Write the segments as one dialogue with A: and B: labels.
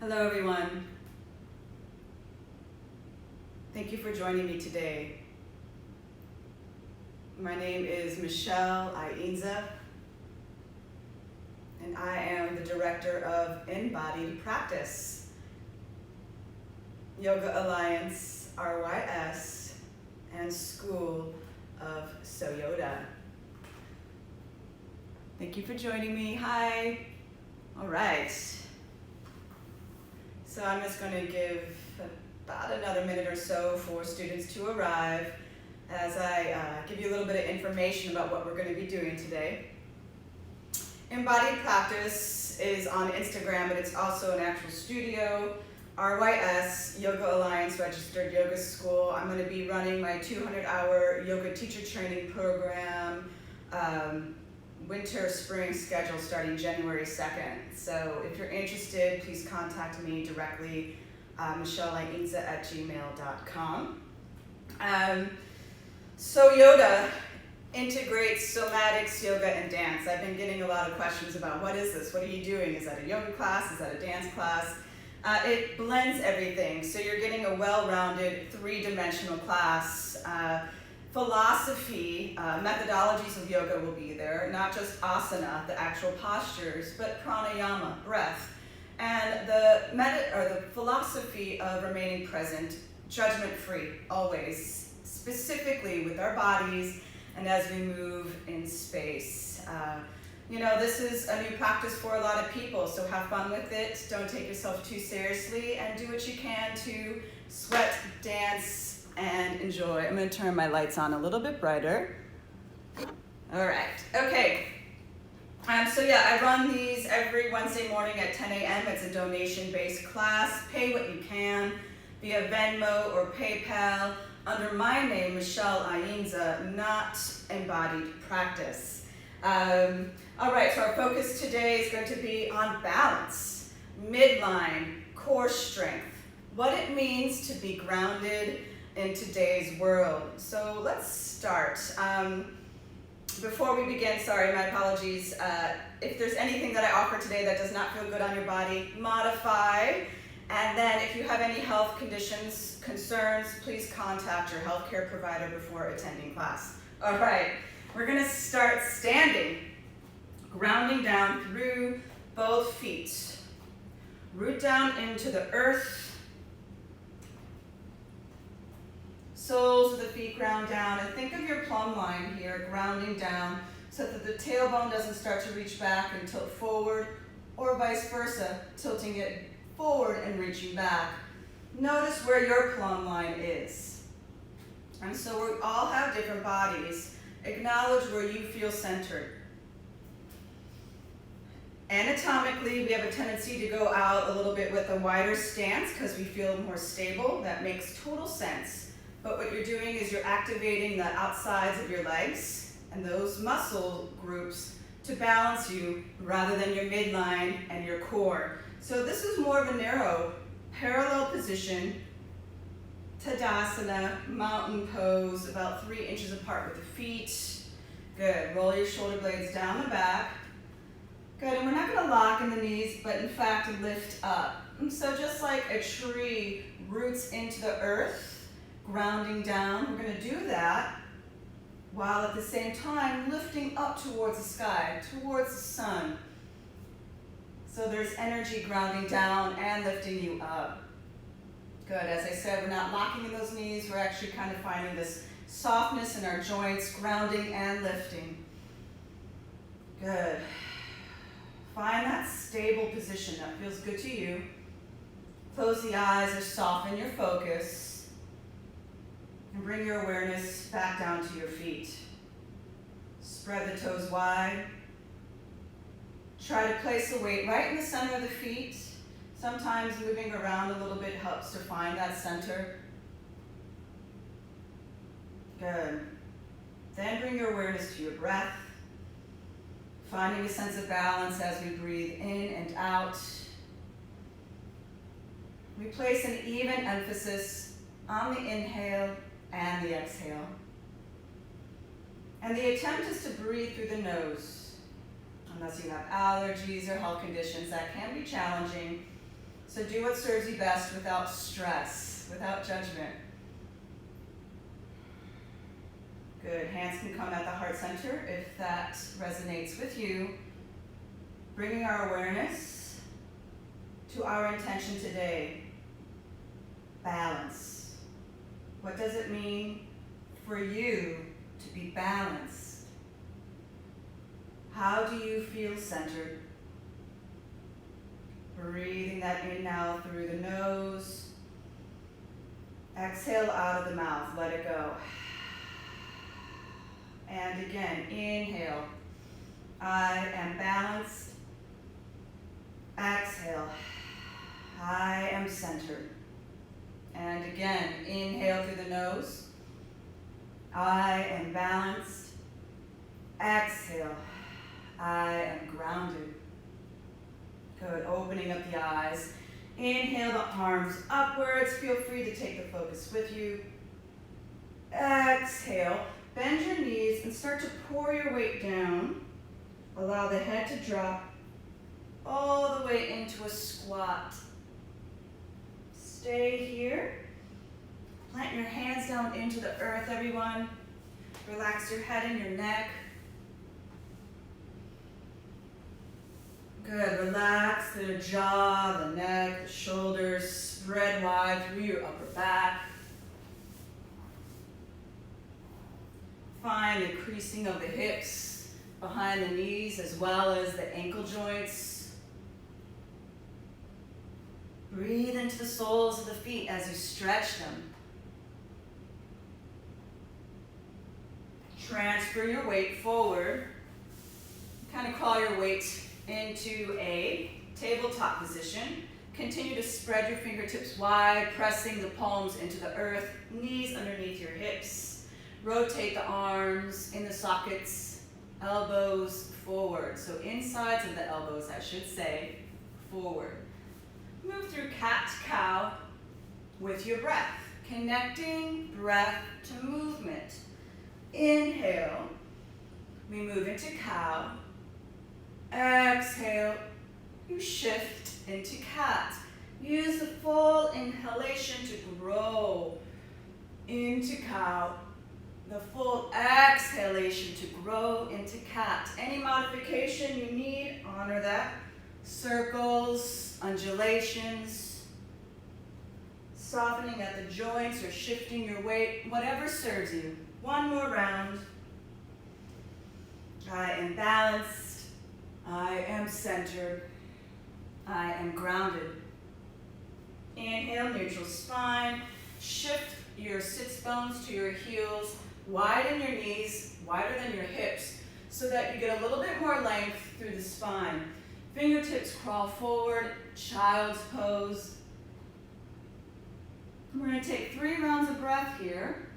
A: Hello everyone. Thank you for joining me today. My name is Michele Ainza, and I am the director of Embodied Practice, Yoga Alliance, RYS, and School of SoYoDa. Thank you for joining me. Hi. All right. So I'm just going to give about another minute or so for students to arrive as I give you a little bit of information about what we're going to be doing today. Embodied Practice is on Instagram, but it's also an actual studio. RYS, Yoga Alliance Registered Yoga School. I'm going to be running my 200-hour yoga teacher training program, winter-spring schedule starting January 2nd. So if you're interested, please contact me directly, micheleainza@gmail.com. SoYoDa integrates somatics, yoga, and dance. I've been getting a lot of questions about what is this? What are you doing? Is that a yoga class? Is that a dance class? It blends everything. So you're getting a well-rounded, three-dimensional class. Philosophy, methodologies of yoga will be there, not just asana, the actual postures, but pranayama, breath, and the philosophy of remaining present, judgment-free, always, specifically with our bodies and as we move in space. This is a new practice for a lot of people, so have fun with it. Don't take yourself too seriously, and do what you can to sweat, dance, and enjoy. I'm going to turn my lights on a little bit brighter. All right, okay. I run these every Wednesday morning at 10 a.m. It's a donation-based class. Pay what you can via Venmo or PayPal under my name, Michele Ainza, not Embodied Practice. All right, so our focus today is going to be on balance, midline, core strength, what it means to be grounded in today's world. So let's start. Before we begin, sorry, my apologies. If there's anything that I offer today that does not feel good on your body, modify. And then if you have any health conditions, concerns, please contact your healthcare provider before attending class. All right, we're gonna start standing, grounding down through both feet. Root down into the earth. Soles of the feet ground down, and think of your plumb line here, grounding down so that the tailbone doesn't start to reach back and tilt forward, or vice versa, tilting it forward and reaching back. Notice where your plumb line is. And so we all have different bodies. Acknowledge where you feel centered. Anatomically, we have a tendency to go out a little bit with a wider stance because we feel more stable. That makes total sense. But what you're doing is you're activating the outsides of your legs and those muscle groups to balance you rather than your midline and your core. So this is more of a narrow, parallel position, Tadasana, mountain pose, about 3 inches apart with the feet. Good, roll your shoulder blades down the back. Good, and we're not gonna lock in the knees, but in fact lift up. And so just like a tree roots into the earth, grounding down, we're going to do that while at the same time lifting up towards the sky, towards the sun. So there's energy grounding down and lifting you up. Good, as I said, we're not locking in those knees, we're actually kind of finding this softness in our joints, grounding and lifting. Good. Find that stable position that feels good to you. Close the eyes or soften your focus. And bring your awareness back down to your feet. Spread the toes wide. Try to place the weight right in the center of the feet. Sometimes moving around a little bit helps to find that center. Good. Then bring your awareness to your breath, finding a sense of balance as we breathe in and out. We place an even emphasis on the inhale and the exhale. And the attempt is to breathe through the nose. Unless you have allergies or health conditions, that can be challenging. So do what serves you best without stress, without judgment. Good. Hands can come at the heart center if that resonates with you. Bringing our awareness to our intention today. Balance. What does it mean for you to be balanced? How do you feel centered? Breathing that in now through the nose. Exhale out of the mouth. Let it go. And again, inhale. I am balanced. Exhale. I am centered. And again, inhale through the nose. I am balanced. Exhale. I am grounded. Good. Opening up the eyes. Inhale the arms upwards. Feel free to take the focus with you. Exhale. Bend your knees and start to pour your weight down. Allow the head to drop all the way into a squat. Stay here. Plant your hands down into the earth, everyone. Relax your head and your neck. Good. Relax the jaw, the neck, the shoulders. Spread wide through your upper back. Find the creasing of the hips behind the knees as well as the ankle joints. Breathe into the soles of the feet as you stretch them. Transfer your weight forward. Kind of crawl your weight into a tabletop position. Continue to spread your fingertips wide, pressing the palms into the earth, knees underneath your hips. Rotate the arms in the sockets, elbows forward. So insides of the elbows, I should say, forward. Move through cat-cow with your breath, connecting breath to movement. Inhale, we move into cow. Exhale, you shift into cat. Use the full inhalation to grow into cow. The full exhalation to grow into cat. Any modification you need, honor that. Circles, undulations, softening at the joints or shifting your weight, whatever serves you. One more round. I am balanced. I am centered. I am grounded. Inhale, neutral spine. Shift your sits bones to your heels. Widen your knees, wider than your hips, so that you get a little bit more length through the spine. Fingertips crawl forward, child's pose. We're going to take 3 rounds of breath here.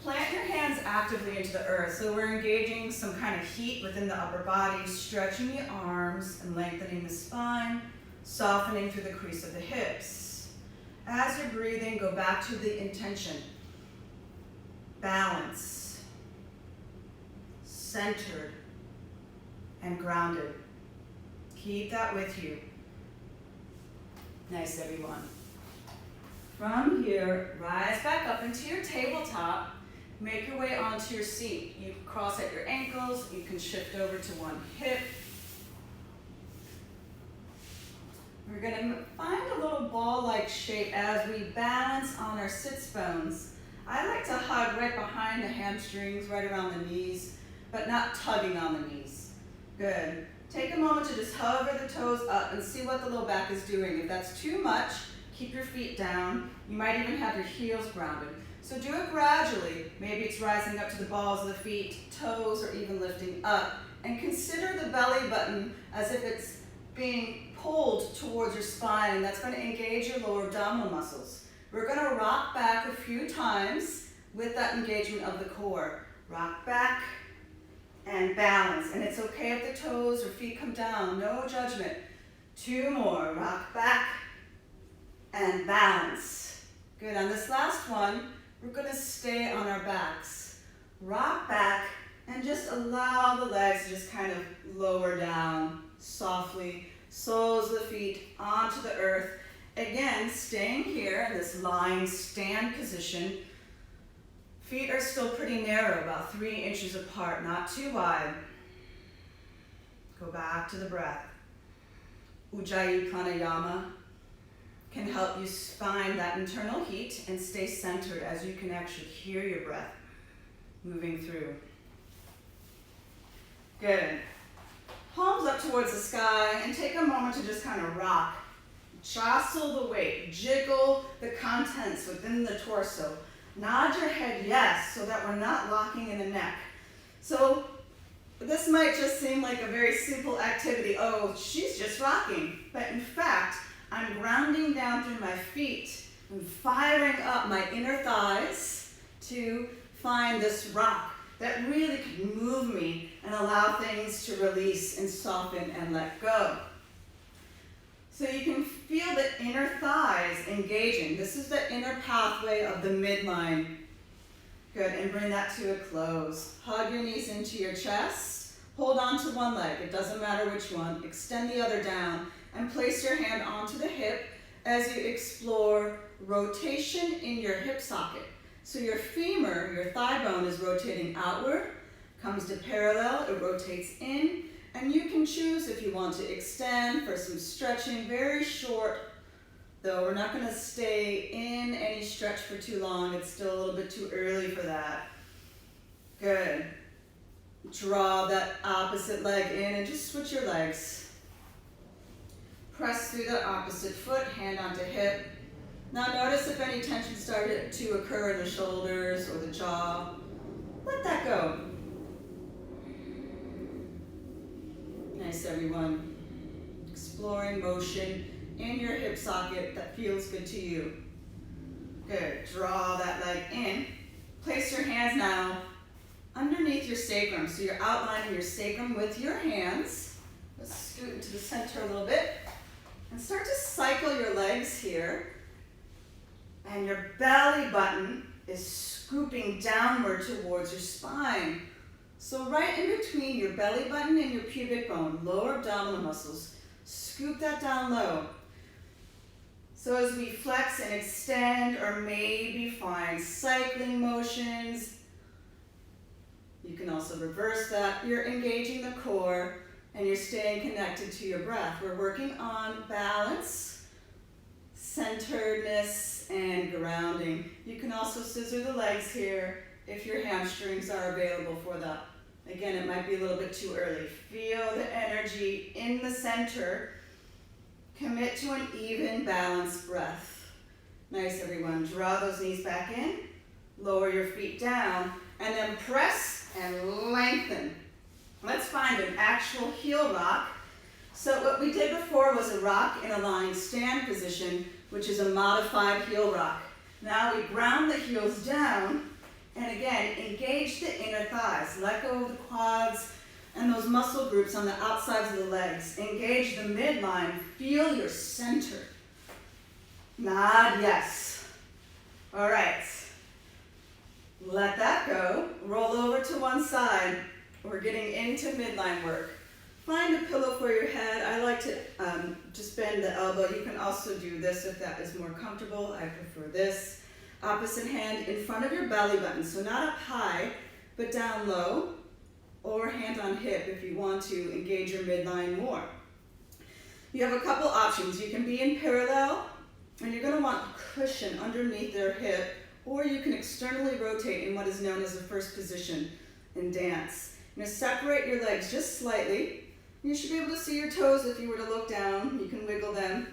A: Plant your hands actively into the earth, so we're engaging some kind of heat within the upper body, stretching the arms and lengthening the spine, softening through the crease of the hips. As you're breathing, go back to the intention. Balance, centered, and grounded. Keep that with you. Nice, everyone. From here, rise back up into your tabletop. Make your way onto your seat. You can cross at your ankles. You can shift over to one hip. We're going to find a little ball-like shape as we balance on our sits bones. I like to hug right behind the hamstrings, right around the knees, but not tugging on the knees. Good. Take a moment to just hover the toes up and see what the low back is doing. If that's too much, keep your feet down. You might even have your heels grounded. So do it gradually. Maybe it's rising up to the balls of the feet, toes are even lifting up. And consider the belly button as if it's being pulled towards your spine, and that's going to engage your lower abdominal muscles. We're going to rock back a few times with that engagement of the core. Rock back and balance. And it's okay if the toes or feet come down. No judgment. 2 more. Rock back and balance. Good. On this last one, we're going to stay on our backs. Rock back and just allow the legs to just kind of lower down softly. Soles of the feet onto the earth. Again, staying here in this lying stand position. Feet are still pretty narrow, about 3 inches apart, not too wide. Go back to the breath. Ujjayi pranayama can help you find that internal heat and stay centered as you can actually hear your breath moving through. Good. Palms up towards the sky and take a moment to just kind of rock. Jostle the weight, jiggle the contents within the torso. Nod your head yes, so that we're not locking in the neck. So this might just seem like a very simple activity. Oh, she's just rocking. But in fact, I'm grounding down through my feet and firing up my inner thighs to find this rock that really can move me and allow things to release and soften and let go. So you can feel the inner thighs engaging. This is the inner pathway of the midline. Good, and bring that to a close. Hug your knees into your chest. Hold on to one leg, it doesn't matter which one. Extend the other down and place your hand onto the hip as you explore rotation in your hip socket. So your femur, your thigh bone, is rotating outward, comes to parallel, it rotates in, and you can choose if you want to extend for some stretching, very short, though we're not going to stay in any stretch for too long. It's still a little bit too early for that. Good. Draw that opposite leg in and just switch your legs. Press through the opposite foot, hand onto hip. Now notice if any tension started to occur in the shoulders or the jaw. Let that go. Nice, everyone. Exploring motion in your hip socket that feels good to you. Good. Draw that leg in. Place your hands now underneath your sacrum. So you're outlining your sacrum with your hands. Let's scoot into the center a little bit. And start to cycle your legs here. And your belly button is scooping downward towards your spine. So right in between your belly button and your pubic bone, lower abdominal muscles, scoop that down low. So as we flex and extend or maybe find cycling motions, you can also reverse that. You're engaging the core and you're staying connected to your breath. We're working on balance, centeredness, and grounding. You can also scissor the legs here if your hamstrings are available for that. Again, it might be a little bit too early. Feel the energy in the center. Commit to an even, balanced breath. Nice, everyone. Draw those knees back in. Lower your feet down. And then press and lengthen. Let's find an actual heel rock. So what we did before was a rock in a lying stand position, which is a modified heel rock. Now we ground the heels down, and again, engage the inner thighs. Let go of the quads and those muscle groups on the outsides of the legs. Engage the midline. Feel your center. Nod yes. All right. Let that go. Roll over to one side. We're getting into midline work. Find a pillow for your head. I like to just bend the elbow. You can also do this if that is more comfortable. I prefer this. Opposite hand in front of your belly button. So not up high, but down low. Or hand on hip if you want to engage your midline more. You have a couple options. You can be in parallel, and you're going to want cushion underneath their hip, or you can externally rotate in what is known as the first position in dance. You're going to separate your legs just slightly. You should be able to see your toes if you were to look down. You can wiggle them.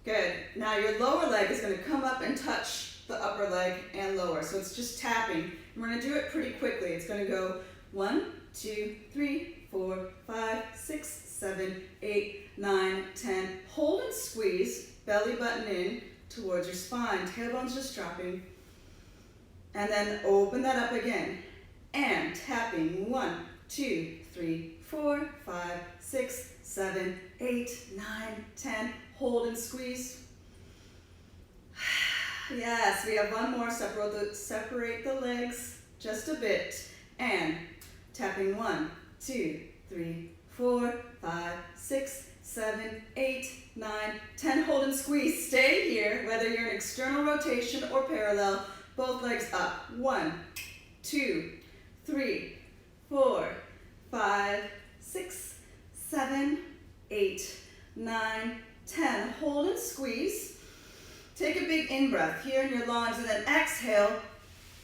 A: Good. Now your lower leg is going to come up and touch the upper leg and lower. So it's just tapping. We're going to do it pretty quickly. It's going to go 1, 2, 3, 4, 5, 6, 7, 8, 9, 10. Hold and squeeze, belly button in towards your spine. Tailbone's just dropping. And then open that up again. And tapping 1, 2, 3, 4, 5, 6, 7, 8, 9, 10. Hold and squeeze. Yes, we have one more. Separate the legs just a bit. And tapping 1, 2, 3, 4, 5, 6, 7, 8, 9, 10. Hold and squeeze. Stay here, whether you're in external rotation or parallel. Both legs up. 1, 2, 3, 4, 5, 6, 7, 8, 9, 10. Hold and squeeze. Take a big in-breath here in your lungs, and then exhale.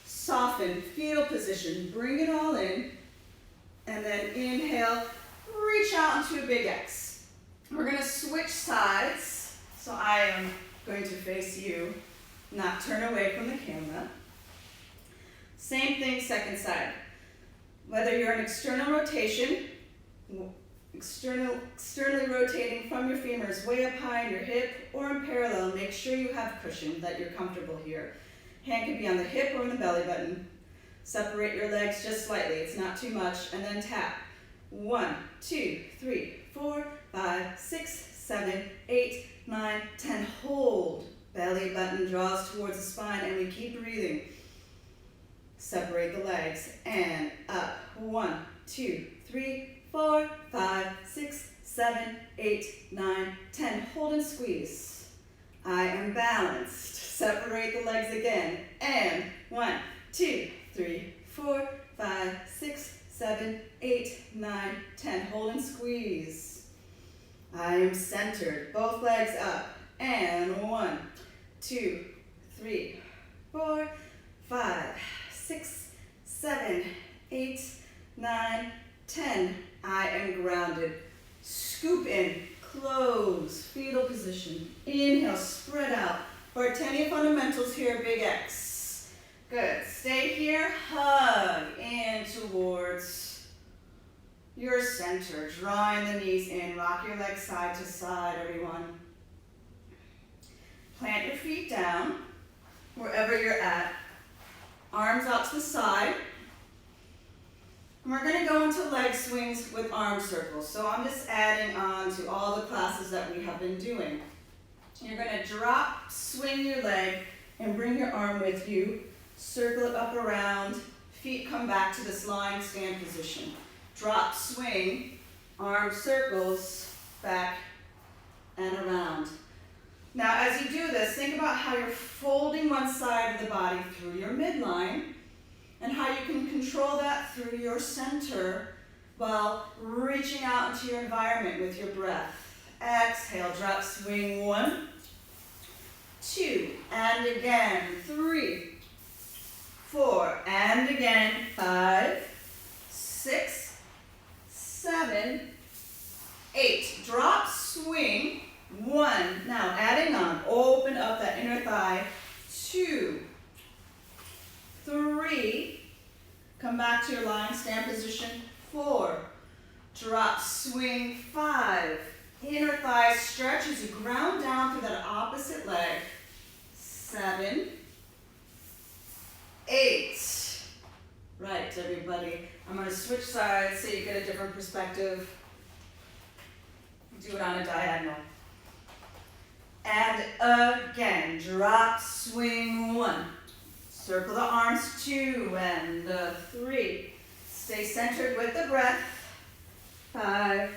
A: Soften, fetal position. Bring it all in. And then inhale, reach out into a big X. We're going to switch sides. So I am going to face you, not turn away from the camera. Same thing, second side. Whether you're in external rotation, externally rotating from your femurs way up high in your hip, or in parallel, make sure you have cushion, that you're comfortable here. Hand can be on the hip or on the belly button. Separate your legs just slightly, it's not too much, and then tap. 1, 2, 3, 4, 5, 6, 7, 8, 9, 10. Hold. Belly button draws towards the spine, and we keep breathing. Separate the legs, and up. 1, 2, 3, 4, 5, 6, 7, 8, 9, 10. Hold and squeeze. I am balanced. Separate the legs again, and 1, 2, 3, 4, 5, 6, 7, 8, 9, 10. Hold and squeeze. I am centered. Both legs up. And 1, 2, 3, 4, 5, 6, 7, 8, 9, 10. I am grounded. Scoop in. Close. Fetal position. Inhale. Spread out. Vartanian fundamentals here. Big X. Good. Stay here. Hug in towards your center. Drawing the knees in. Rock your legs side to side, everyone. Plant your feet down wherever you're at. Arms out to the side. And we're going to go into leg swings with arm circles. So I'm just adding on to all the classes that we have been doing. You're going to drop, swing your leg, and bring your arm with you. Circle it up around. Feet come back to this lying stand position. Drop, swing, arm circles, back and around. Now as you do this, think about how you're folding one side of the body through your midline, and how you can control that through your center while reaching out into your environment with your breath. Exhale, drop, swing. 1, 2, and again. 3, 4, and again. 5, 6, 7, 8. Drop, swing. 1. Now adding on. Open up that inner thigh. 2, 3. Come back to your lying stand position. 4. Drop, swing. 5. Inner thigh stretch as you ground down through that opposite leg. 7, 8. Right, everybody. I'm going to switch sides so you get a different perspective. Do it on a diagonal. And again, drop, swing. 1. Circle the arms. 2 and 3. Stay centered with the breath. 5,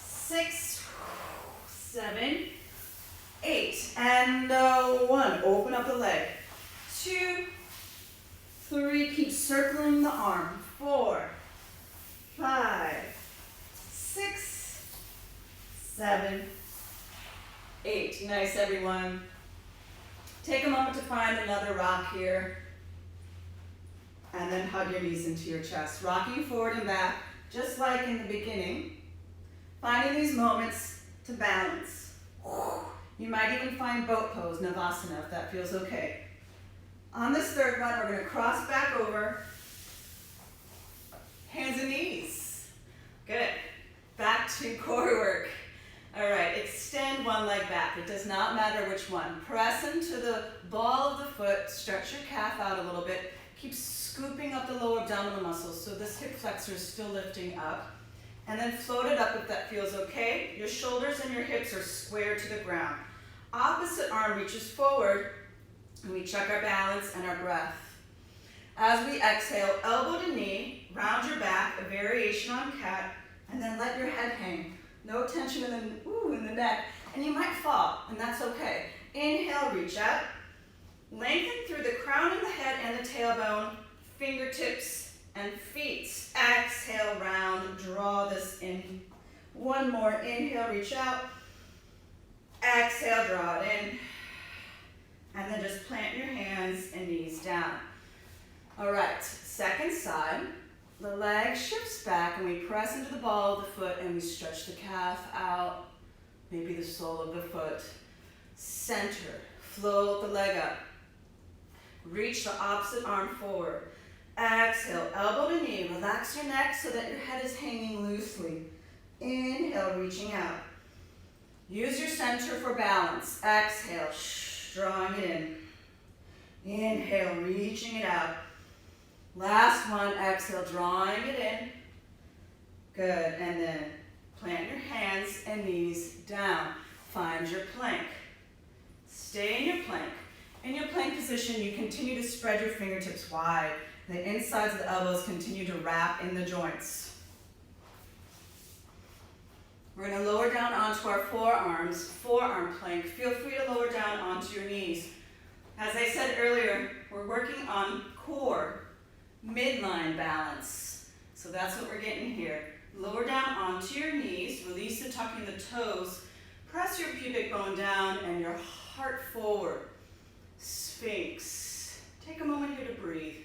A: 6, 7, 8, and 1. Open up the leg. 2, 3. Keep circling the arm. 4, 5, 6, 7, 8. Nice, everyone. Take a moment to find another rock here. And then hug your knees into your chest. Rocking forward and back, just like in the beginning. Finding these moments to balance. You might even find boat pose, Navasana, if that feels okay. On this third one, we're going to cross back over. Hands and knees. Good. Back to core work. All right, extend one leg back. It does not matter which one. Press into the ball of the foot. Stretch your calf out a little bit. Keep scooping up the lower abdominal muscles so this hip flexor is still lifting up. And then float it up if that feels okay. Your shoulders and your hips are square to the ground. Opposite arm reaches forward, and we check our balance and our breath. As we exhale, elbow to knee, round your back, a variation on cat, and then let your head hang. No tension in the neck. And you might fall, and that's okay. Inhale, reach out. Lengthen through the crown of the head and the tailbone, fingertips and feet. Exhale, round, draw this in. One more, inhale, reach out. Exhale, draw it in. And then just plant your hands and knees down. All right, second side. The leg shifts back and we press into the ball of the foot and we stretch the calf out, maybe the sole of the foot. Center, float the leg up. Reach the opposite arm forward. Exhale, elbow to knee. Relax your neck so that your head is hanging loosely. Inhale, reaching out. Use your center for balance. Exhale, drawing it in. Inhale, reaching it out. Last one, exhale, drawing it in. Good, and then plant your hands and knees down. Find your plank. Stay in your plank. In your plank position, you continue to spread your fingertips wide. The insides of the elbows continue to wrap in the joints. We're going to lower down onto our forearms, forearm plank. Feel free to lower down onto your knees. As I said earlier, we're working on core, midline balance. So that's what we're getting here. Lower down onto your knees, release the tucking the toes, press your pubic bone down and your heart forward. Sphinx. Take a moment here to breathe.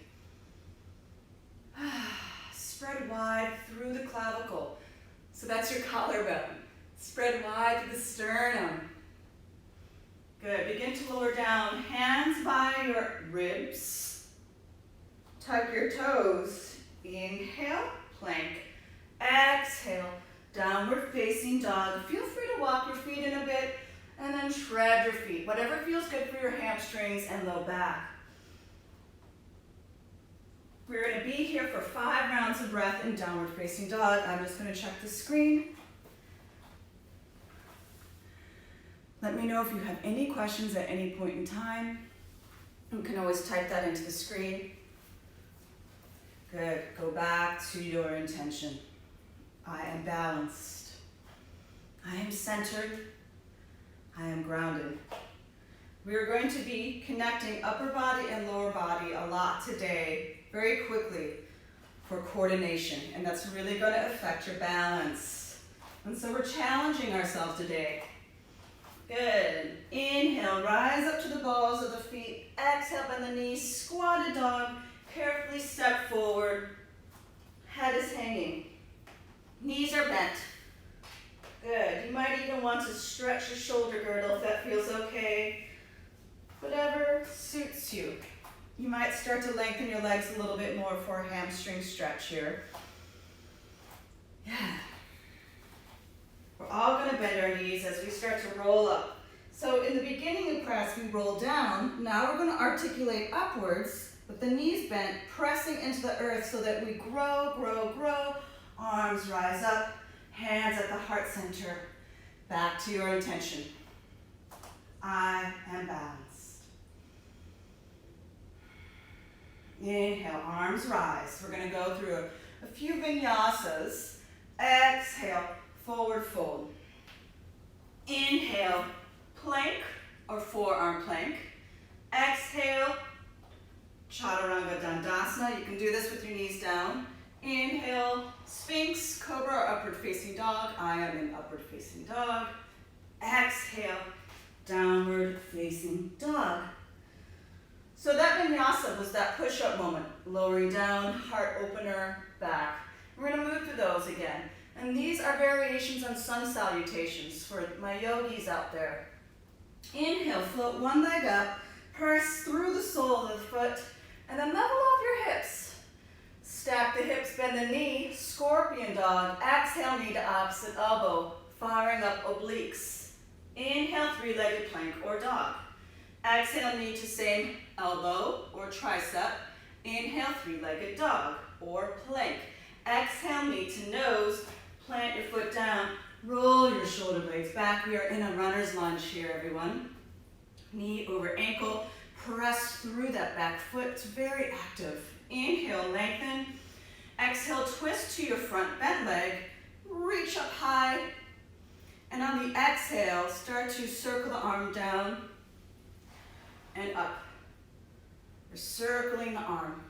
A: Spread wide through the clavicle. So that's your collarbone. Spread wide to the sternum. Good. Begin to lower down. Hands by your ribs. Tuck your toes. Inhale, plank. Exhale, downward facing dog. Feel free to walk your feet in a bit and then tread your feet. Whatever feels good for your hamstrings and low back. We're going to be here for 5 rounds of breath in downward facing dog. I'm just going to check the screen. Let me know if you have any questions at any point in time. You can always type that into the screen. Good. Go back to your intention. I am balanced. I am centered. I am grounded. We are going to be connecting upper body and lower body a lot today, very quickly, for coordination, and that's really going to affect your balance. And so we're challenging ourselves today. Good. Inhale, rise up to the balls of the feet. Exhale, bend the knees, squatted dog. Carefully step forward. Head is hanging. Knees are bent. Good. You might even want to stretch your shoulder girdle if that feels okay. Whatever suits you. You might start to lengthen your legs a little bit more for a hamstring stretch here. Yeah. We're all going to bend our knees as we start to roll up. So in the beginning of press, we roll down. Now we're going to articulate upwards with the knees bent, pressing into the earth so that we grow, grow, grow. Arms rise up, hands at the heart center. Back to your intention. I am balanced. Inhale, arms rise. We're going to go through a few vinyasas. Exhale, forward fold. Inhale, plank or forearm plank. Exhale, chaturanga dandasana. You can do this with your knees down. Inhale, Sphinx, Cobra, or upward facing dog. I am in upward facing dog. Exhale, downward facing dog. So that vinyasa was that push-up moment. Lowering down, heart opener, back. We're going to move through those again. And these are variations on sun salutations for my yogis out there. Inhale, float one leg up, press through the sole of the foot, and then level off your hips. Stack the hips, bend the knee, scorpion dog. Exhale, knee to opposite elbow, firing up obliques. Inhale, three-legged plank or dog. Exhale, knee to same elbow or tricep. Inhale, three-legged dog or plank. Exhale, knee to nose. Plant your foot down. Roll your shoulder blades back. We are in a runner's lunge here, everyone. Knee over ankle. Press through that back foot. It's very active. Inhale, lengthen. Exhale, twist to your front bent leg. Reach up high. And on the exhale, start to circle the arm down and up. We're circling the arm,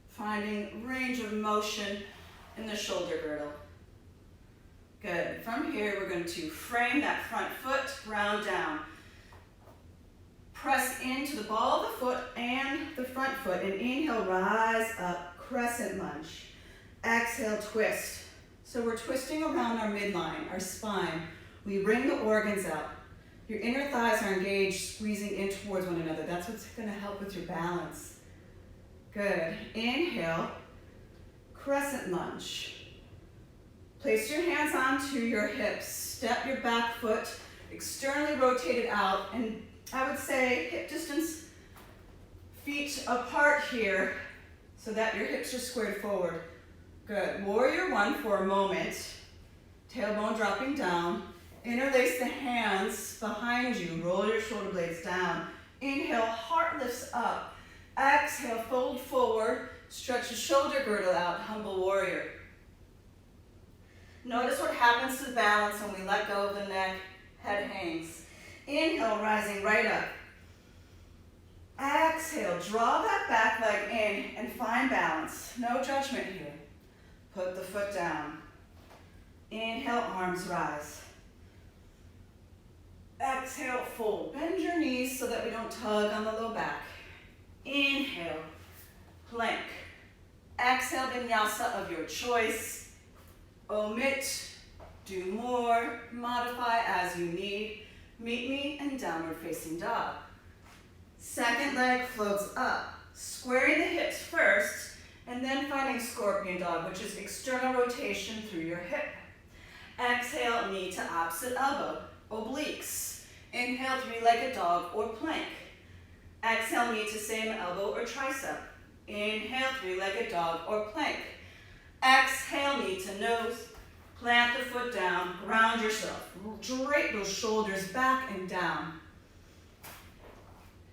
A: finding range of motion in the shoulder girdle. Good. From here, we're going to frame that front foot, ground down. Press into the ball of the foot and the front foot, and inhale, rise up, crescent lunge. Exhale, twist. So we're twisting around our midline, our spine. We bring the organs out. Your inner thighs are engaged, squeezing in towards one another. That's what's going to help with your balance. Good. Inhale, crescent lunge. Place your hands onto your hips. Step your back foot externally rotated out, and I would say hip distance, feet apart here so that your hips are squared forward. Good. Warrior one for a moment. Tailbone dropping down. Interlace the hands behind you. Roll your shoulder blades down. Inhale, heart lifts up. Exhale, fold forward. Stretch the shoulder girdle out. Humble warrior. Notice what happens to the balance when we let go of the neck. Head hangs. Inhale, rising right up. Exhale, draw that back leg in and find balance. No judgment here. Put the foot down. Inhale, arms rise. Exhale, fold. Bend your knees so that we don't tug on the low back. Inhale, plank. Exhale, vinyasa of your choice. Omit, do more, modify as you need. Meet me in downward facing dog. Second leg floats up, squaring the hips first, and then finding scorpion dog, which is external rotation through your hip. Exhale, knee to opposite elbow, obliques. Inhale, three-legged dog or plank. Exhale, knee to same elbow or tricep. Inhale, three-legged dog or plank. Exhale, knee to nose. Plant the foot down, ground yourself. Drape those shoulders back and down.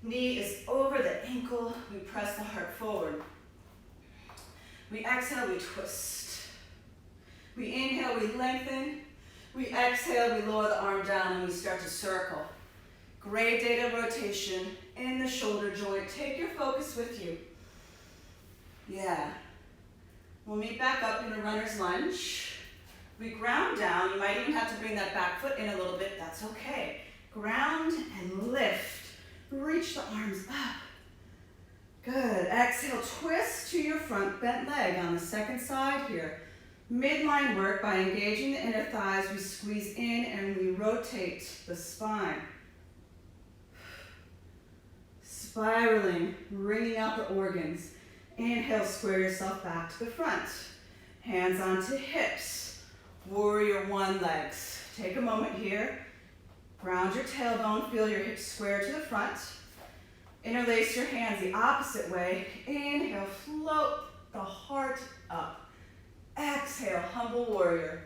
A: Knee is over the ankle. We press the heart forward. We exhale, we twist. We inhale, we lengthen. We exhale, we lower the arm down and we start to circle. Great data rotation in the shoulder joint. Take your focus with you. Yeah. We'll meet back up in a runner's lunge. We ground down. You might even have to bring that back foot in a little bit. That's okay. Ground and lift. Reach the arms up. Good. Exhale, twist to your front bent leg on the second side here. Midline work by engaging the inner thighs. We squeeze in and we rotate the spine. Spiraling, wringing out the organs. Inhale, square yourself back to the front. Hands onto hips. Warrior one legs. Take a moment here. Ground your tailbone, feel your hips square to the front. Interlace your hands the opposite way. Inhale, float the heart up. Exhale, humble warrior.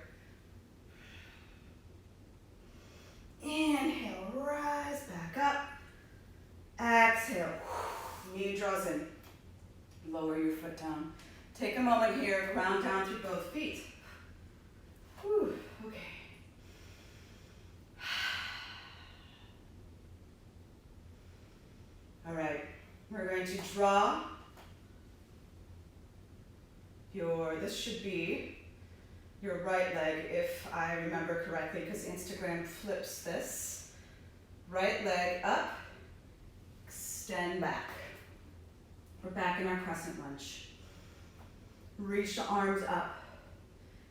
A: Inhale, rise back up. Exhale, knee draws in. Lower your foot down. Take a moment here, ground down through both feet. Whew, okay. All right, we're going to draw this should be your right leg, if I remember correctly, because Instagram flips this. Right leg up, extend back. We're back in our crescent lunge. Reach the arms up.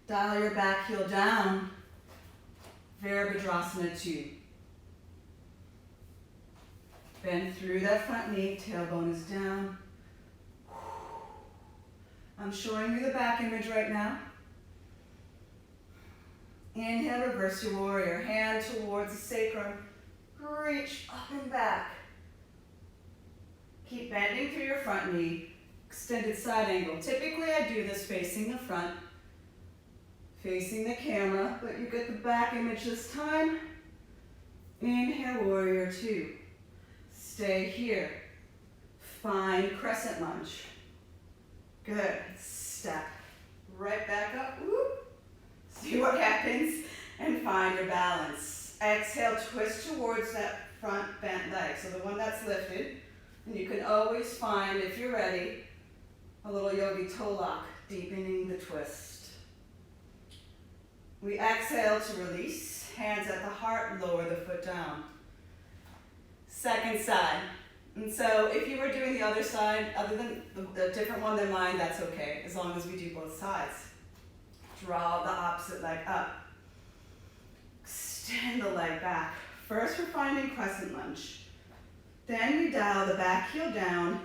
A: Dial your back heel down. Virabhadrasana 2. Bend through that front knee, tailbone is down. I'm showing you the back image right now. Inhale, reverse your warrior. Hand towards the sacrum. Reach up and back. Keep bending through your front knee. Extended side angle. Typically I do this facing the front, facing the camera, but you get the back image this time. Inhale, warrior 2. Stay here. Find crescent lunge. Good. Step right back up. Whoop. See what happens and find your balance. Exhale, twist towards that front bent leg, so the one that's lifted. And you can always find, if you're ready, a little yogi toe lock, deepening the twist. We exhale to release, hands at the heart, lower the foot down. Second side. And so if you were doing the other side, other than a different one than mine, that's okay, as long as we do both sides. Draw the opposite leg up. Extend the leg back. First we're finding crescent lunge. Then we dial the back heel down,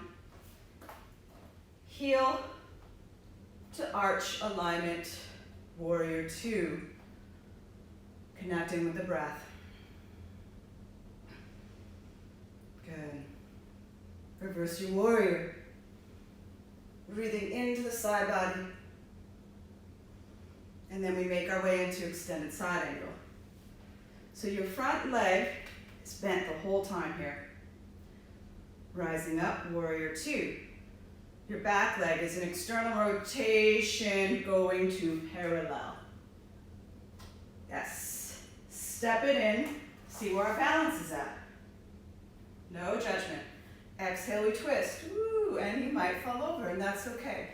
A: heel to arch alignment, warrior two, connecting with the breath. Good. Reverse your warrior. Breathing into the side body. And then we make our way into extended side angle. So your front leg is bent the whole time here. Rising up, warrior two. Your back leg is an external rotation going to parallel. Yes. Step it in, see where our balance is at. No judgment. Exhale, we twist. Woo, and you might fall over, and that's okay.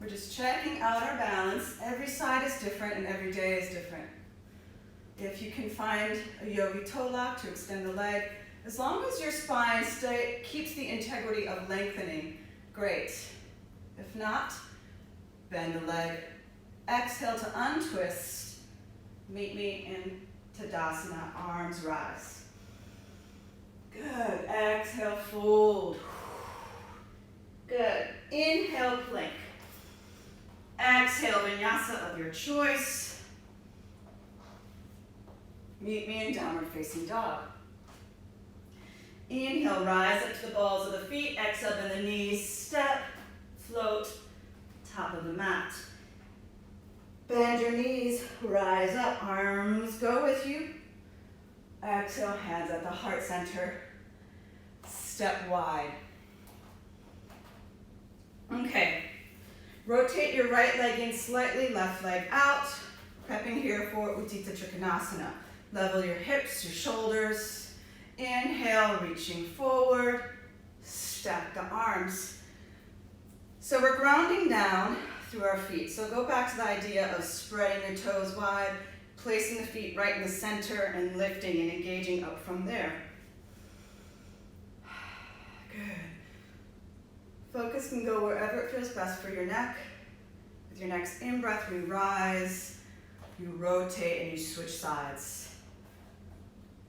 A: We're just checking out our balance. Every side is different, and every day is different. If you can find a yogi toe lock to extend the leg, as long as your spine keeps the integrity of lengthening, great. If not, bend the leg. Exhale to untwist. Meet me in Tadasana, arms rise. Good. Exhale, fold. Good. Inhale, plank. Exhale, vinyasa of your choice. Meet me in downward facing dog. Inhale, rise up to the balls of the feet. Exhale, bend the knees. Step, float, top of the mat. Bend your knees, rise up, arms go with you. Exhale, hands at the heart center. Step wide. Okay, rotate your right leg in slightly, left leg out. Prepping here for Utthita Trikonasana. Level your hips, your shoulders. Inhale, reaching forward. Stack the arms. So we're grounding down through our feet. So go back to the idea of spreading your toes wide, placing the feet right in the center and lifting and engaging up from there. Good. Focus can go wherever it feels best for your neck. With your next in-breath, we rise, you rotate, and you switch sides.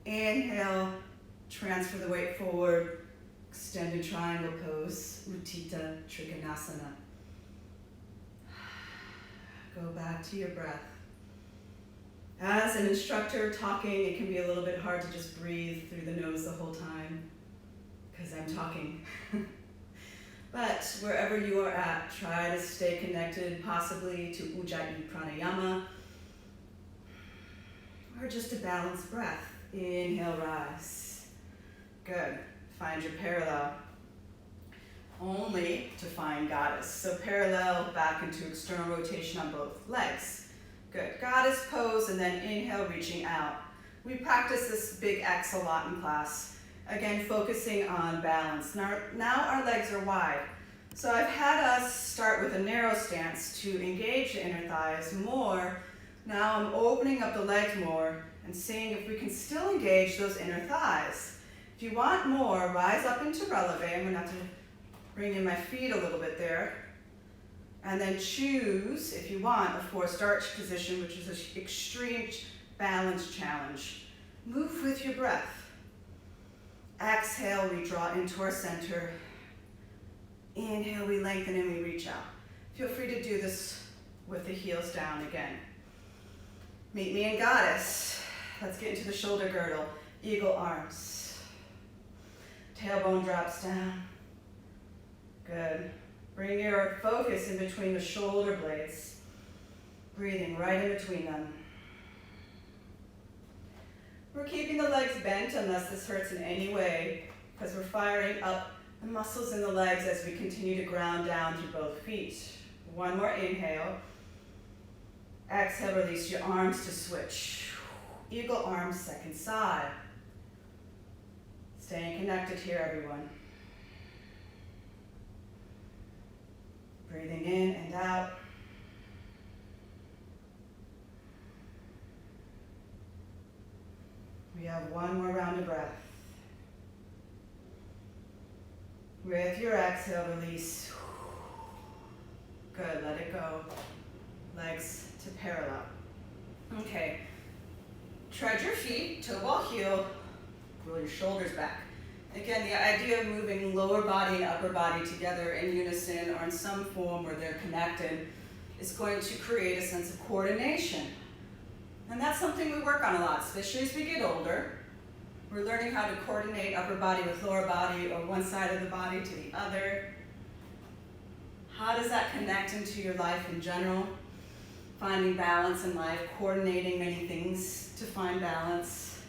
A: Inhale, transfer the weight forward, extended triangle pose, Utthita Trikonasana. Go back to your breath. As an instructor talking, it can be a little bit hard to just breathe through the nose the whole time, because I'm talking. But wherever you are at, try to stay connected, possibly to Ujjayi Pranayama, or just a balanced breath. Inhale, rise. Good. Find your parallel. Only to find goddess. So parallel back into external rotation on both legs. Good. Goddess pose, and then inhale, reaching out. We practice this big X a lot in class. Again, focusing on balance. Now our legs are wide. So I've had us start with a narrow stance to engage the inner thighs more. Now I'm opening up the legs more and seeing if we can still engage those inner thighs. If you want more, rise up into releve. I'm going to have to bring in my feet a little bit there. And then choose, if you want, a forced arch position, which is an extreme balance challenge. Move with your breath. Exhale, we draw into our center. Inhale, we lengthen and we reach out. Feel free to do this with the heels down again. Meet me in goddess. Let's get into the shoulder girdle. Eagle arms. Tailbone drops down. Good. Bring your focus in between the shoulder blades. Breathing right in between them. We're keeping the legs bent unless this hurts in any way, because we're firing up the muscles in the legs as we continue to ground down through both feet. One more inhale. Exhale, release your arms to switch. Eagle arms, second side. Staying connected here, everyone. Breathing in and out. We have one more round of breath. With your exhale, release. Good, let it go. Legs to parallel. Okay. Tread your feet, toe ball heel, roll your shoulders back. Again, the idea of moving lower body and upper body together in unison or in some form where they're connected is going to create a sense of coordination. And that's something we work on a lot, especially as we get older. We're learning how to coordinate upper body with lower body or one side of the body to the other. How does that connect into your life in general? Finding balance in life, coordinating many things to find balance.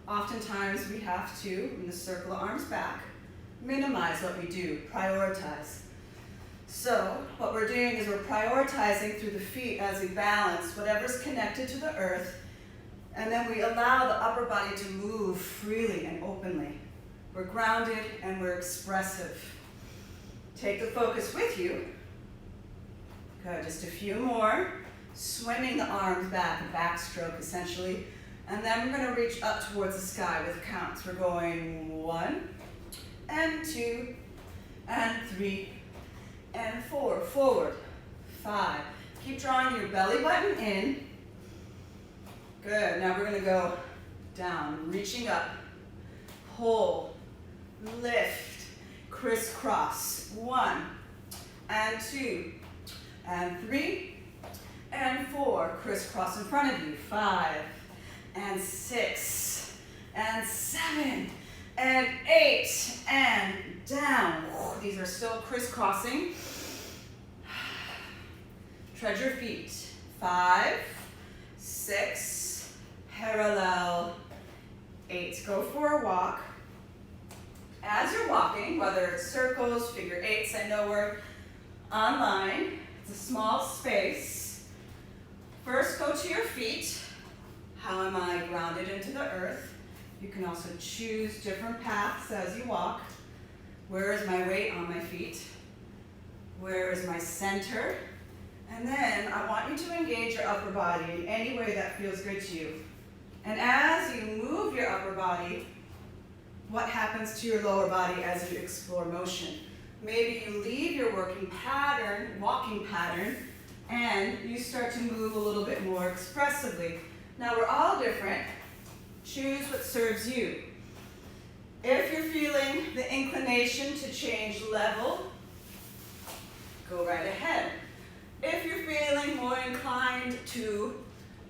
A: Oftentimes we have to, in the circle of arms back, minimize what we do, prioritize. So what we're doing is we're prioritizing through the feet as we balance whatever's connected to the earth, and then we allow the upper body to move freely and openly. We're grounded and we're expressive. Take the focus with you. Good, just a few more. Swimming the arms back, a backstroke essentially. And then we're going to reach up towards the sky with counts. We're going 1 and 2 and 3 and 4. Forward. 5. Keep drawing your belly button in. Good. Now we're going to go down, reaching up. Pull. Lift. Crisscross. 1 and 2 and 3 and 4. Crisscross in front of you. 5 and 6 and 7 and 8 and down. These are still crisscrossing. Tread your feet. 5, 6, parallel, 8. Go for a walk. As you're walking, whether it's circles, figure 8s, I know we're online. It's a small space. First, go to your feet. How am I grounded into the earth? You can also choose different paths as you walk. Where is my weight on my feet? Where is my center? And then I want you to engage your upper body in any way that feels good to you. And as you move your upper body, what happens to your lower body as you explore motion? Maybe you leave your walking pattern, and you start to move a little bit more expressively. Now we're all different. Choose what serves you. If you're feeling the inclination to change level, go right ahead. If you're feeling more inclined to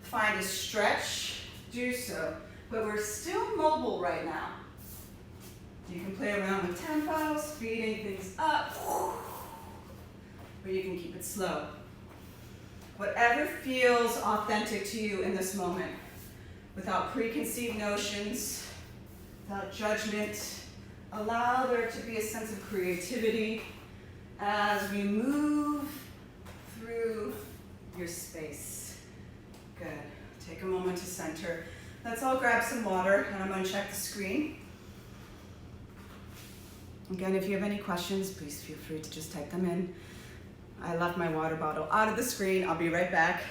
A: find a stretch, do so. But we're still mobile right now. You can play around with tempos, speeding things up, or you can keep it slow. Whatever feels authentic to you in this moment, without preconceived notions, without judgment, allow there to be a sense of creativity as we move through your space. Good. Take a moment to center. Let's all grab some water, and I'm going to check the screen. Again, if you have any questions, please feel free to just type them in. I left my water bottle out of the screen. I'll be right back.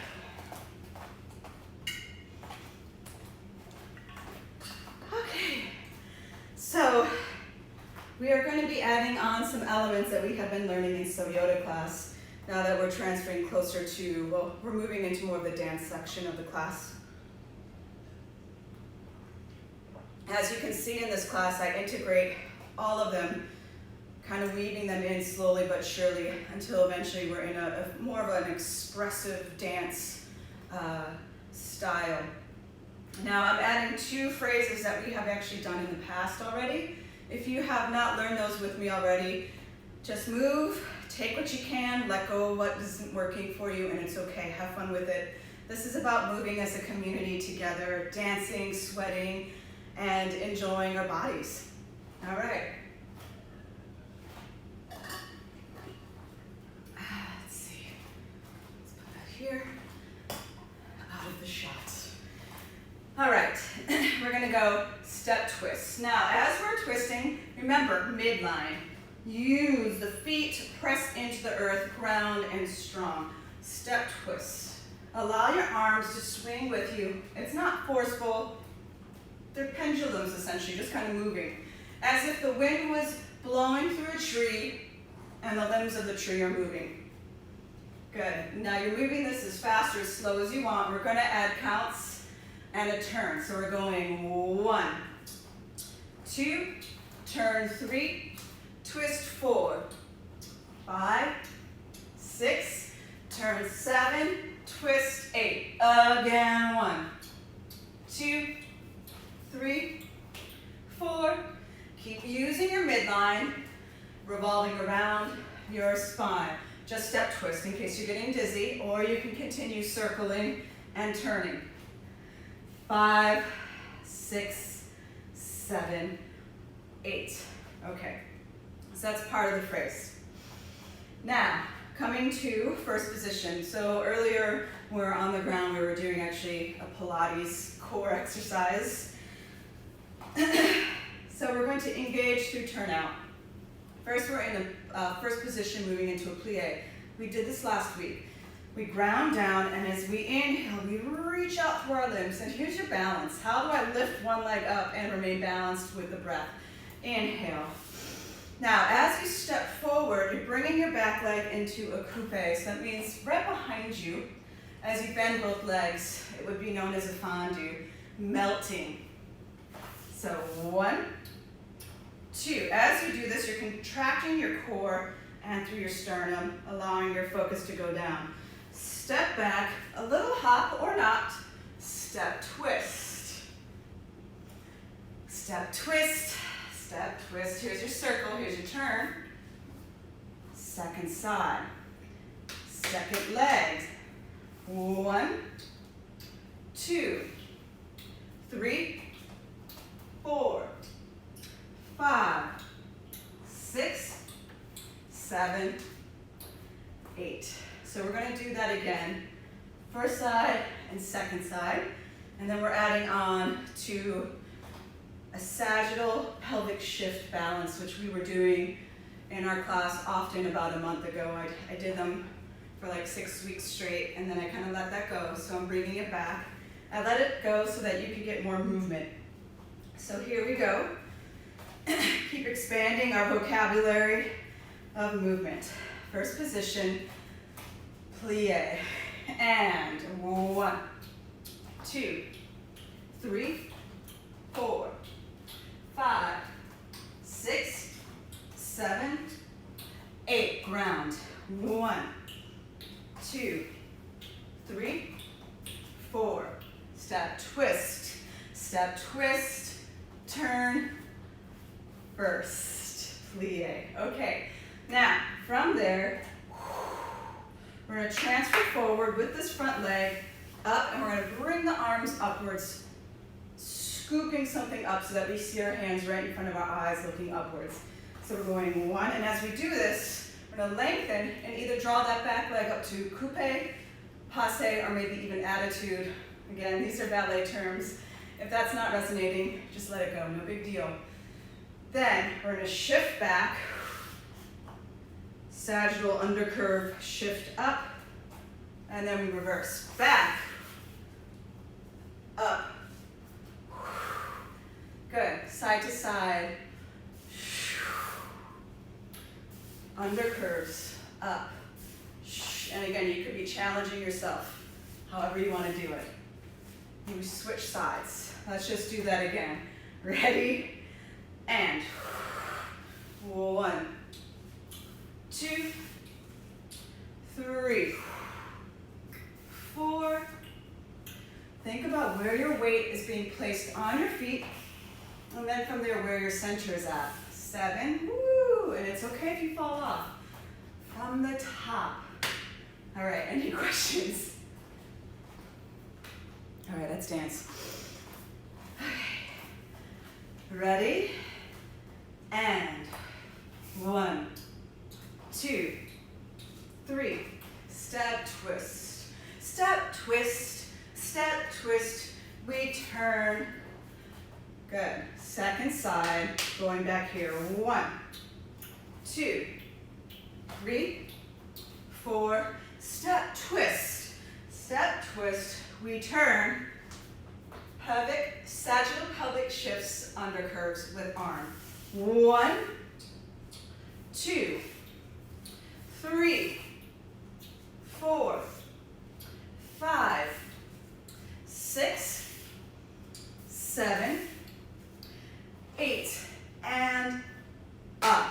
A: Okay, so we are going to be adding on some elements that we have been learning in SoYoDa Class now that we're transferring closer to, well, we're moving into more of the dance section of the class. As you can see in this class, I integrate all of them, kind of weaving them in slowly but surely until eventually we're in a more of an expressive dance style. Now I'm adding 2 phrases that we have actually done in the past already. If you have not learned those with me already, just move, take what you can, let go of what isn't working for you, and it's okay, have fun with it. This is about moving as a community together, dancing, sweating, and enjoying our bodies. All right. Let's see. Let's put that here. Out of the shot. All right. Now, as we're twisting, remember, midline. Use the feet to press into the earth, ground and strong. Step twist. Allow your arms to swing with you. It's not forceful. They're pendulums, essentially, just kind of moving. As if the wind was blowing through a tree and the limbs of the tree are moving. Good. Now you're moving this as fast or as slow as you want. We're going to add counts and a turn. So we're going 1, 2, turn 3, twist 4, 5, 6, turn 7, twist 8. Again, 1, 2, 3, 4. Keep using your midline, revolving around your spine. Just step twist in case you're getting dizzy, or you can continue circling and turning. 5, 6, 7, 8. Okay, so that's part of the phrase. Now, coming to first position. So earlier, when we were on the ground, we were doing actually a Pilates core exercise. So we're going to engage through turnout. First, we're in the first position, moving into a plie. We did this last week. We ground down, and as we inhale, we reach out through our limbs. And here's your balance. How do I lift one leg up and remain balanced with the breath? Inhale. Now, as you step forward, you're bringing your back leg into a coupe. So that means right behind you, as you bend both legs, it would be known as a fondue, melting. So 1, 2. As you do this, you're contracting your core and through your sternum, allowing your focus to go down. Step back, a little hop or not, step twist. Step twist, step twist. Here's your circle, here's your turn. Second side, second leg. 1, 2, 3, 4, 5, 6, 7, 8. So we're going to do that again. First side and second side. And then we're adding on to a sagittal pelvic shift balance, which we were doing in our class often about a month ago. I did them for like 6 weeks straight, and then I kind of let that go. So I'm bringing it back. I let it go so that you can get more movement. So here we go. Keep expanding our vocabulary of movement. First position, plie. And 1, 2, 3, 4, 5, 6, 7, 8. Ground. 1, 2, 3, 4. Step twist. Step twist. Turn. First. Plie. Okay. Now, from there, we're going to transfer forward with this front leg up, and we're going to bring the arms upwards, scooping something up so that we see our hands right in front of our eyes looking upwards. So we're going 1, and as we do this, we're going to lengthen and either draw that back leg up to coupe, passe, or maybe even attitude. Again, these are ballet terms. If that's not resonating, just let it go, no big deal. Then we're going to shift back, sagittal undercurve, shift up, and then we reverse. Back, up. Good. Side to side. Undercurves, up. And again, you could be challenging yourself, however you want to do it. You switch sides. Let's just do that again. Ready? And 1, 2, 3, 4. Think about where your weight is being placed on your feet, and then from there where your center is at. 7, woo, and it's okay if you fall off. From the top. All right, any questions? All right, let's dance. Okay. Ready? And 1, 2, 3. Step twist. Step twist. Step twist. We turn. Good. Second side, going back here. 1, 2, 3, 4. Step twist. Step twist. We turn. Pelvic, sagittal pelvic shifts, undercurves with arm. 1, 2, 3, 4, 5, 6, 7, 8, and up.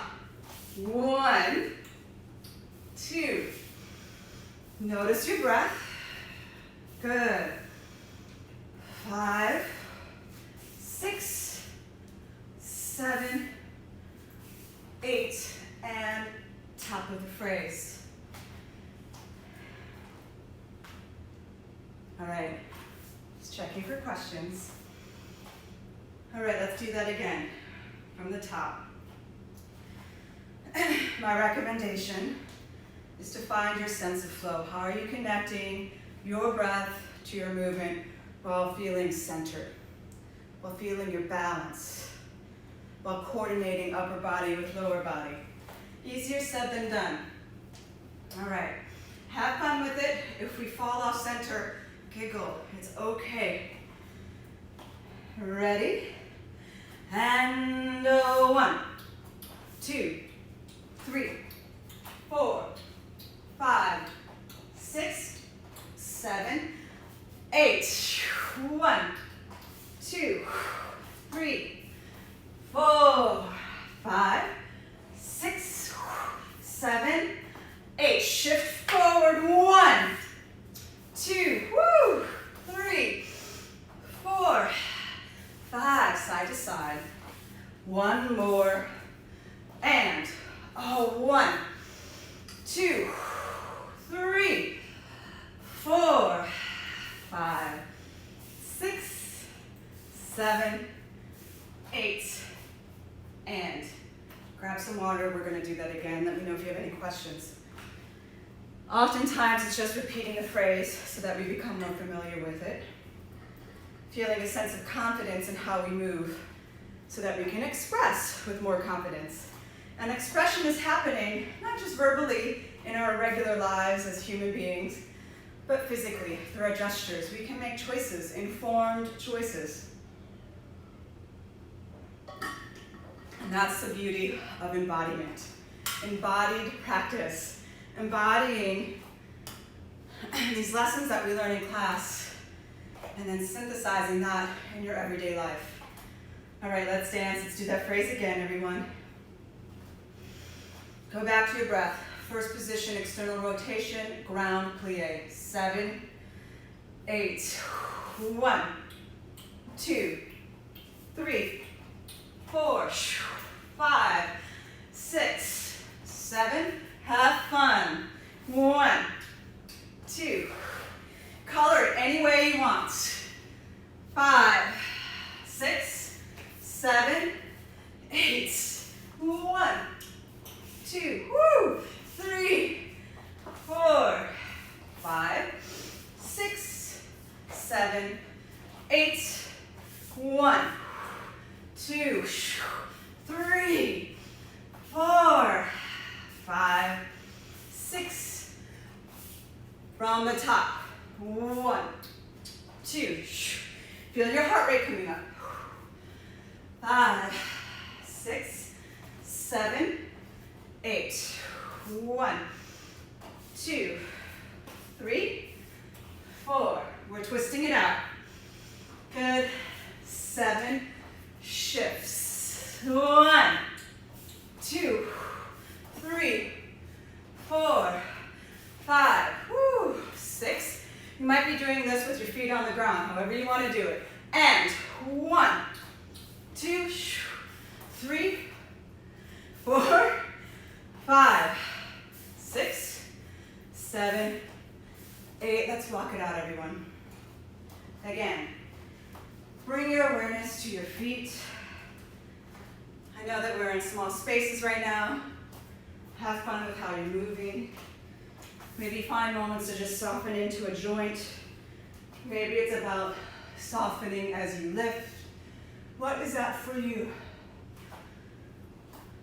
A: 1, 2. Notice your breath. Good. 5, 6, 7, 8, and top of the phrase. All right, just checking for questions. All right, let's do that again from the top. My recommendation is to find your sense of flow. How are you connecting your breath to your movement while feeling centered, while feeling your balance, while coordinating upper body with lower body? Easier said than done. All right, have fun with it. If we fall off center, giggle, it's okay. Ready? And 1, 2, 3, 4, 5, 6, 7, 8. 1, 2, 3, 4, 5, 6, 7, 8. Shift forward. 1, 2, 3, 4, 5. Side to side. One more. And 1, 2, 3, 4, 5, 6, 7, 8, and grab some water. We're going to do that again. Let me know if you have any questions. Oftentimes it's just repeating the phrase so that we become more familiar with it. Feeling a sense of confidence in how we move so that we can express with more confidence. And expression is happening not just verbally in our regular lives as human beings, but physically through our gestures. We can make choices, informed choices. And that's the beauty of embodiment. Embodied practice. Embodying these lessons that we learn in class and then synthesizing that in your everyday life. All right, let's dance. Let's do that phrase again, everyone. Go back to your breath. First position, external rotation, ground plie. 7, 8. 1, 2, 3, 4, 5, 6, 7. Have fun. 1, 2. Color it any way you want. 5, 6, 7, 8. 1, 2, 3, 4, 5, 6, 7, 8. 1, 2, 3, 4, 5, 6. From the top. 1, 2. Feel your heart rate coming up. 5, 6, 7, 8. 1, 2, 3, 4. We're twisting it out. Good. 7 shifts. 1, 2, 3, 4, 5, 6. You might be doing this with your feet on the ground, however you want to do it. And 1, 2, 3, 4, 5, 6, 7, 8. Let's walk it out, everyone. Again, bring your awareness to your feet. I know that we're in small spaces right now. Have fun with how you're moving. Maybe find moments to just soften into a joint. Maybe it's about softening as you lift What is that for you?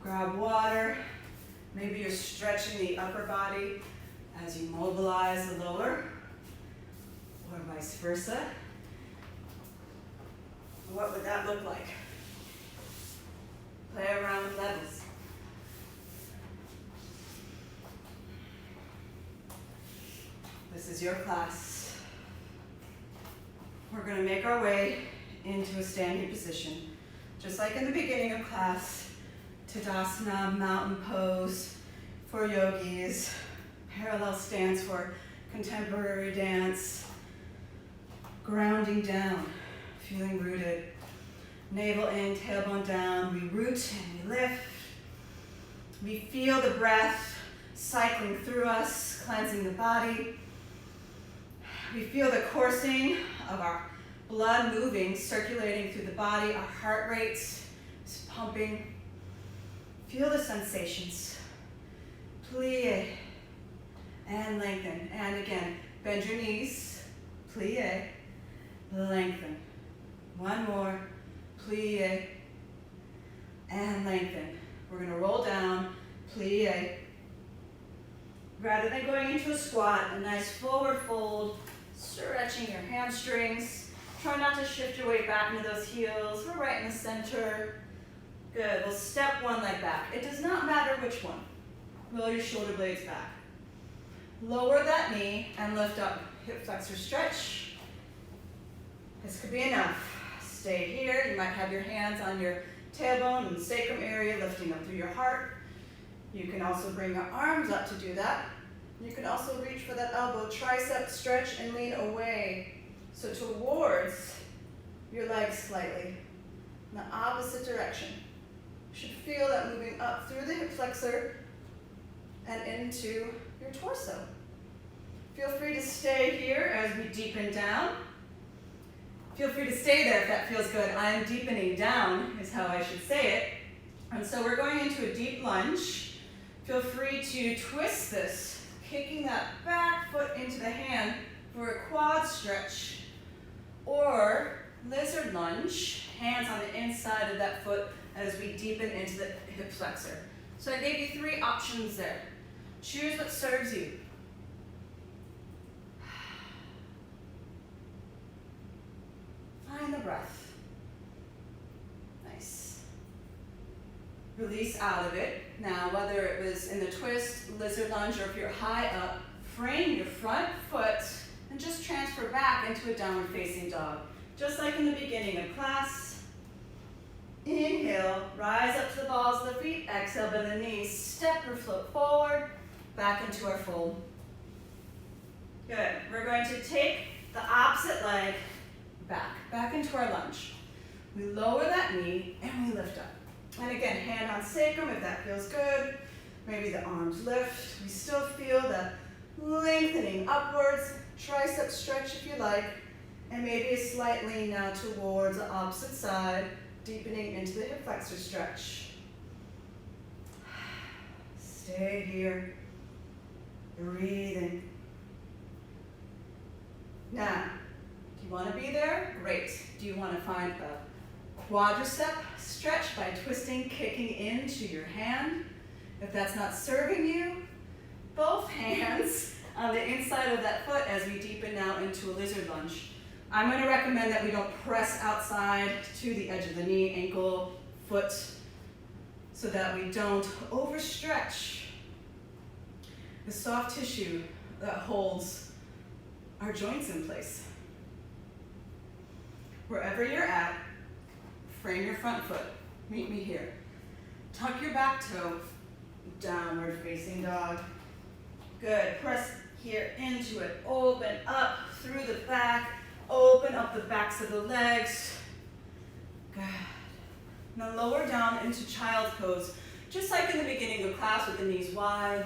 A: Grab water. Maybe you're stretching the upper body as you mobilize the lower, or vice versa. What would that look like? Play around with levels. This is your class. We're going to make our way into a standing position. Just like in the beginning of class, Tadasana, mountain pose for yogis, parallel stance for contemporary dance, grounding down, feeling rooted. Navel in, tailbone down, we root and we lift. We feel the breath cycling through us, cleansing the body. We feel the coursing of our blood moving, circulating through the body. Our heart rate is pumping. Feel the sensations. Plie and lengthen. And again, bend your knees. Plie, lengthen. One more. Plie and lengthen. We're going to roll down. Plie. Rather than going into a squat, a nice forward fold, stretching your hamstrings. Try not to shift your weight back into those heels. We're right in the center. Good. We'll step one leg back. It does not matter which one. Roll your shoulder blades back. Lower that knee and lift up. Hip flexor stretch. This could be enough. Stay here. You might have your hands on your tailbone and sacrum area, lifting up through your heart. You can also bring your arms up to do that. You can also reach for that elbow, tricep stretch and lean away. So towards your legs slightly, in the opposite direction. You should feel that moving up through the hip flexor and into your torso. Feel free to stay here as we deepen down. Feel free to stay there if that feels good. I am deepening down is how I should say it. And so we're going into a deep lunge. Feel free to twist this, kicking that back foot into the hand for a quad stretch, or lizard lunge, hands on the inside of that foot as we deepen into the hip flexor. So I gave you 3 options there. Choose what serves you. Find the breath. Nice. Release out of it. Now, whether it was in the twist, lizard lunge, or if you're high up, frame your front foot and just transfer back into a downward facing dog. Just like in the beginning of class. Inhale, rise up to the balls of the feet. Exhale, bend the knees. Step or float forward, back into our fold. Good. We're going to take the opposite leg back into our lunge. We lower that knee and we lift up. And again, hand on sacrum if that feels good. Maybe the arms lift. We still feel the lengthening upwards. Tricep stretch if you like. And maybe a slight lean now towards the opposite side, deepening into the hip flexor stretch. Stay here. Breathing. Now, do you want to be there? Great. Do you want to find a quadricep stretch by twisting, kicking into your hand? If that's not serving you, both hands on the inside of that foot as we deepen now into a lizard lunge. I'm going to recommend that we don't press outside to the edge of the knee, ankle, foot, so that we don't overstretch the soft tissue that holds our joints in place. Wherever you're at, frame your front foot. Meet me here. Tuck your back toe, downward facing dog. Good. Press here into it. Open up through the back. Open up the backs of the legs. Good. Now lower down into child's pose, just like in the beginning of class with the knees wide.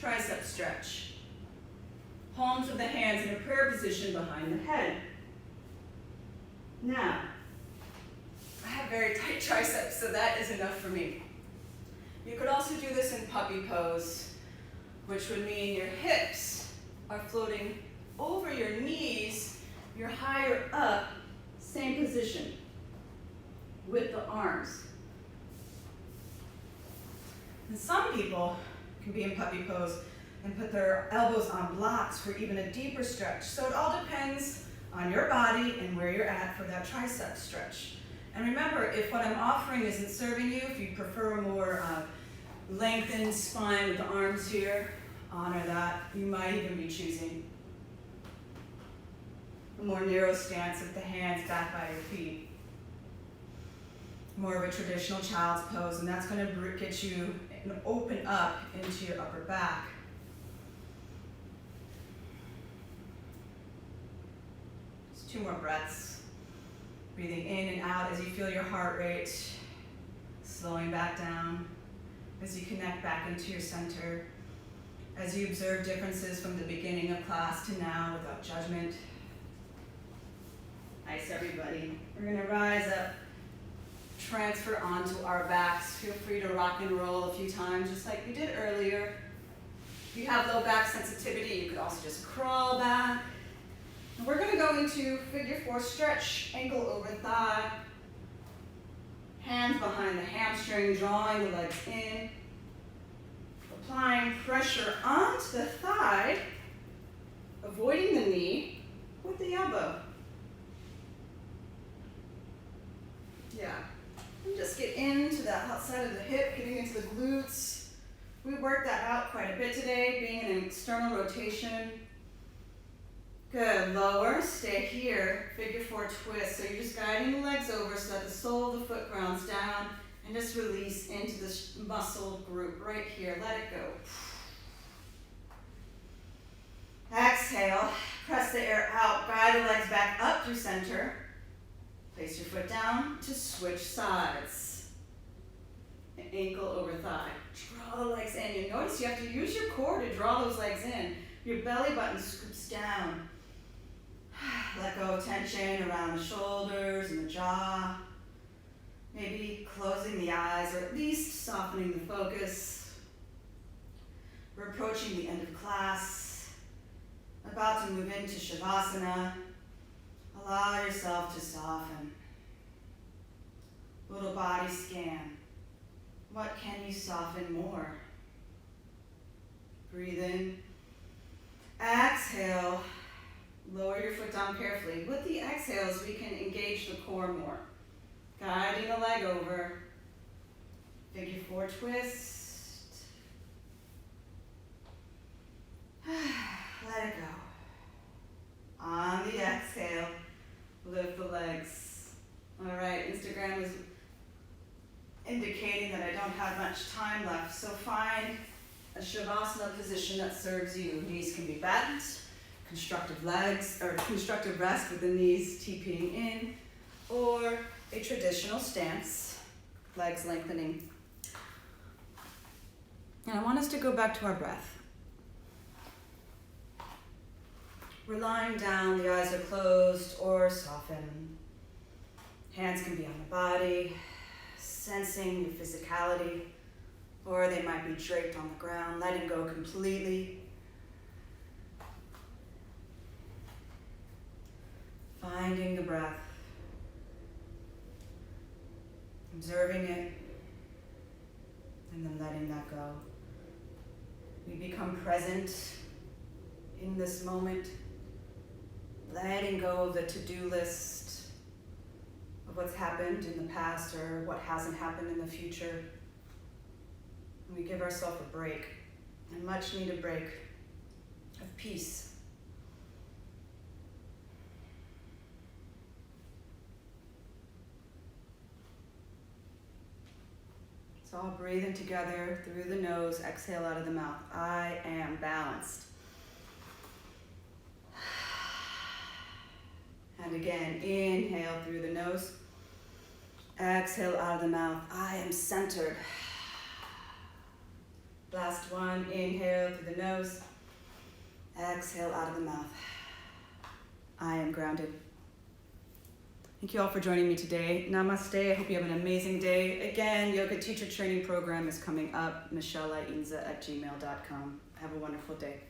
A: Tricep stretch. Palms of the hands in a prayer position behind the head. Now, I have very tight triceps, so that is enough for me. You could also do this in puppy pose, which would mean your hips are floating over your knees, you're higher up, same position with the arms. And some people can be in puppy pose and put their elbows on blocks for even a deeper stretch. So it all depends on your body and where you're at for that tricep stretch. And remember, if what I'm offering isn't serving you, if you prefer a more lengthened spine with the arms here, honor that. You might even be choosing a more narrow stance with the hands back by your feet. More of a traditional child's pose, and that's going to get you and open up into your upper back. Just 2 more breaths. Breathing in and out as you feel your heart rate slowing back down, as you connect back into your center, as you observe differences from the beginning of class to now without judgment. Nice, everybody. We're going to rise up, transfer onto our backs. Feel free to rock and roll a few times, just like we did earlier. If you have low back sensitivity, you could also just crawl back. And we're going to go into figure 4 stretch, ankle over thigh, hands behind the hamstring, drawing the legs in, applying pressure onto the thigh, avoiding the knee with the elbow. Yeah. And just get into that outside of the hip, getting into the glutes. We worked that out quite a bit today, being in an external rotation. Good, lower, stay here, figure 4 twist. So you're just guiding the legs over so that the sole of the foot grounds down, and just release into this muscle group right here. Let it go. Exhale, press the air out, guide the legs back up through center. Place your foot down to switch sides. Ankle over thigh. Draw the legs in. You notice you have to use your core to draw those legs in. Your belly button scoops down. Let go of tension around the shoulders and the jaw. Maybe closing the eyes or at least softening the focus. We're approaching the end of class. About to move into Shavasana. Allow yourself to soften. Little body scan. What can you soften more? Breathe in. Exhale. Lower your foot down carefully. With the exhales, we can engage the core more. Guiding the leg over. Figure 4 twist. Let it go. On the exhale, lift the legs. All right, Instagram is indicating that I don't have much time left, so find a Shavasana position that serves you. Knees can be bent, constructive legs, or constructive rest with the knees TPing in, or a traditional stance, legs lengthening. And I want us to go back to our breath. We're lying down, the eyes are closed or soften. Hands can be on the body, sensing your physicality, or they might be draped on the ground, letting go completely. Finding the breath, observing it, and then letting that go. We become present in this moment, letting go of the to-do list of what's happened in the past or what hasn't happened in the future. And we give ourselves a break, a much needed break of peace. So all breathing together through the nose, exhale out of the mouth. I am balanced. And again, inhale through the nose. Exhale out of the mouth. I am centered. Last one, inhale through the nose. Exhale out of the mouth. I am grounded. Thank you all for joining me today. Namaste. I hope you have an amazing day. Again, yoga teacher training program is coming up. Michele Ainza at gmail.com. Have a wonderful day.